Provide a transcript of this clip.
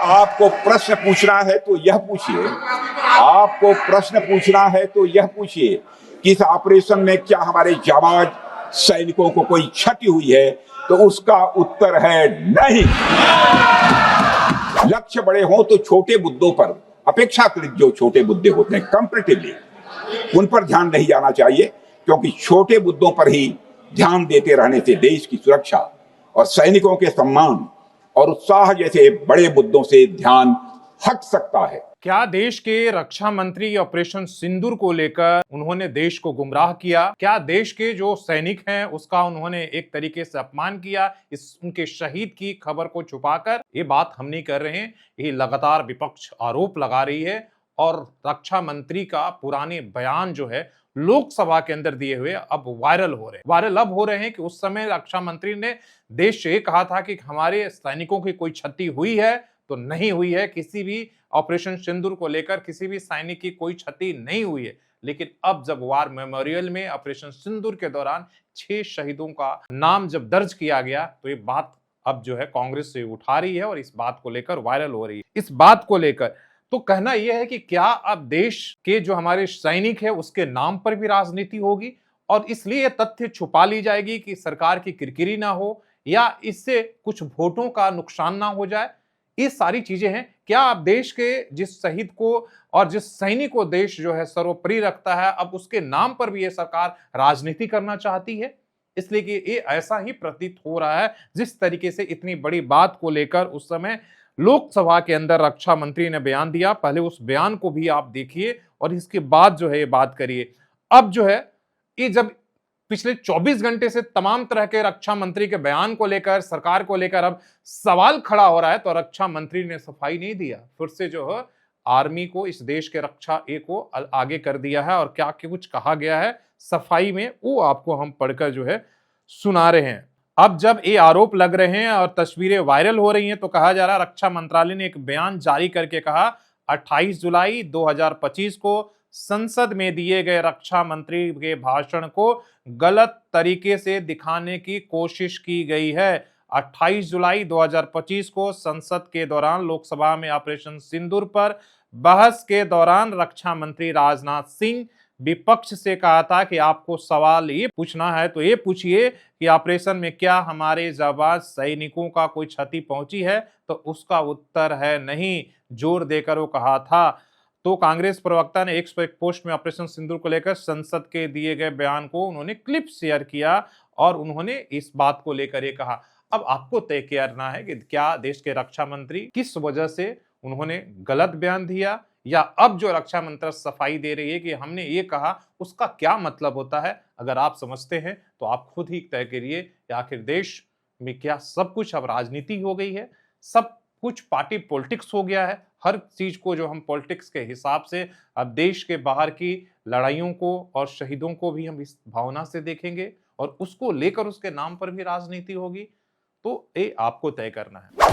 आपको प्रश्न पूछना है तो यह पूछिए, आपको प्रश्न पूछना है तो यह पूछिए कि इस ऑपरेशन में क्या हमारे जाबाज सैनिकों को कोई क्षति हुई है, तो उसका उत्तर है नहीं। लक्ष्य बड़े हों तो छोटे मुद्दों पर, अपेक्षाकृत जो छोटे मुद्दे होते हैं कंपैरेटिवली, उन पर ध्यान नहीं जाना चाहिए, क्योंकि छोटे मुद्दों पर ही ध्यान देते रहने से देश की सुरक्षा और सैनिकों के सम्मान और उत्साह जैसे बड़े मुद्दों से ध्यान हट सकता है। क्या देश के रक्षा मंत्री ऑपरेशन सिंदूर को लेकर उन्होंने देश को गुमराह किया? क्या देश के जो सैनिक हैं उसका उन्होंने एक तरीके से अपमान किया, इस उनके शहीद की खबर को छुपाकर? ये बात हम नहीं कर रहे हैं, ये लगातार विपक्ष आरोप लगा रही है और रक्षा मंत्री का पुराने बयान जो है लोकसभा के अंदर दिए हुए अब वायरल हो रहे हैं कि उस समय रक्षा मंत्री ने देश से कहा था कि हमारे सैनिकों की कोई क्षति हुई है तो नहीं हुई है, किसी भी ऑपरेशन सिंदूर को लेकर किसी भी सैनिक की कोई क्षति नहीं हुई है। लेकिन अब जब वार मेमोरियल में ऑपरेशन सिंदूर के दौरान 6 शहीदों का नाम जब दर्ज किया गया, तो ये बात अब जो है कांग्रेस से उठा रही है और इस बात को लेकर वायरल हो रही है। इस बात को लेकर तो कहना यह है कि क्या अब देश के जो हमारे सैनिक है उसके नाम पर भी राजनीति होगी और इसलिए यह तथ्य छुपा ली जाएगी कि सरकार की किरकिरी ना हो या इससे कुछ वोटों का नुकसान ना हो जाए। ये सारी चीजें हैं। क्या अब देश के जिस शहीद को और जिस सैनिक को देश जो है सर्वोपरि रखता है, अब उसके नाम पर भी ये सरकार राजनीति करना चाहती है? इसलिए कि ये ऐसा ही प्रतीत हो रहा है जिस तरीके से इतनी बड़ी बात को लेकर उस समय लोकसभा के अंदर रक्षा मंत्री ने बयान दिया। पहले उस बयान को भी आप देखिए और इसके बाद जो है ये बात करिए। अब जो है ये जब पिछले 24 घंटे से तमाम तरह के रक्षा मंत्री के बयान को लेकर, सरकार को लेकर अब सवाल खड़ा हो रहा है, तो रक्षा मंत्री ने सफाई नहीं दिया। फिर से जो है आर्मी को, इस देश के रक्षा को आगे कर दिया है और क्या कुछ कहा गया है सफाई में, वो आपको हम पढ़कर जो है सुना रहे हैं। अब जब ये आरोप लग रहे हैं और तस्वीरें वायरल हो रही हैं, तो कहा जा रहा है रक्षा मंत्रालय ने एक बयान जारी करके कहा 28 जुलाई 2025 को संसद में दिए गए रक्षा मंत्री के भाषण को गलत तरीके से दिखाने की कोशिश की गई है। 28 जुलाई 2025 को संसद के दौरान लोकसभा में ऑपरेशन सिंदूर पर बहस के दौरान रक्षा मंत्री राजनाथ सिंह विपक्ष से कहा था कि आपको सवाल ये पूछना है तो ये पूछिए कि ऑपरेशन में क्या हमारे जाबाज सैनिकों का कोई क्षति पहुंची है, तो उसका उत्तर है नहीं, जोर देकर वो कहा था। तो कांग्रेस प्रवक्ता ने एक पोस्ट में ऑपरेशन सिंदूर को लेकर संसद के दिए गए बयान को उन्होंने क्लिप शेयर किया और उन्होंने इस बात को लेकर ये कहा। अब आपको तय करना है कि क्या देश के रक्षा मंत्री किस वजह से उन्होंने गलत बयान दिया, या अब जो रक्षा मंत्री सफाई दे रही है कि हमने ये कहा, उसका क्या मतलब होता है। अगर आप समझते हैं तो आप खुद ही तय करिए कि आखिर देश में क्या सब कुछ अब राजनीति हो गई है, सब कुछ पार्टी पॉलिटिक्स हो गया है। हर चीज को जो हम पॉलिटिक्स के हिसाब से अब देश के बाहर की लड़ाइयों को और शहीदों को भी हम इस भावना से देखेंगे और उसको लेकर उसके नाम पर भी राजनीति होगी। तो ये आपको तय करना है।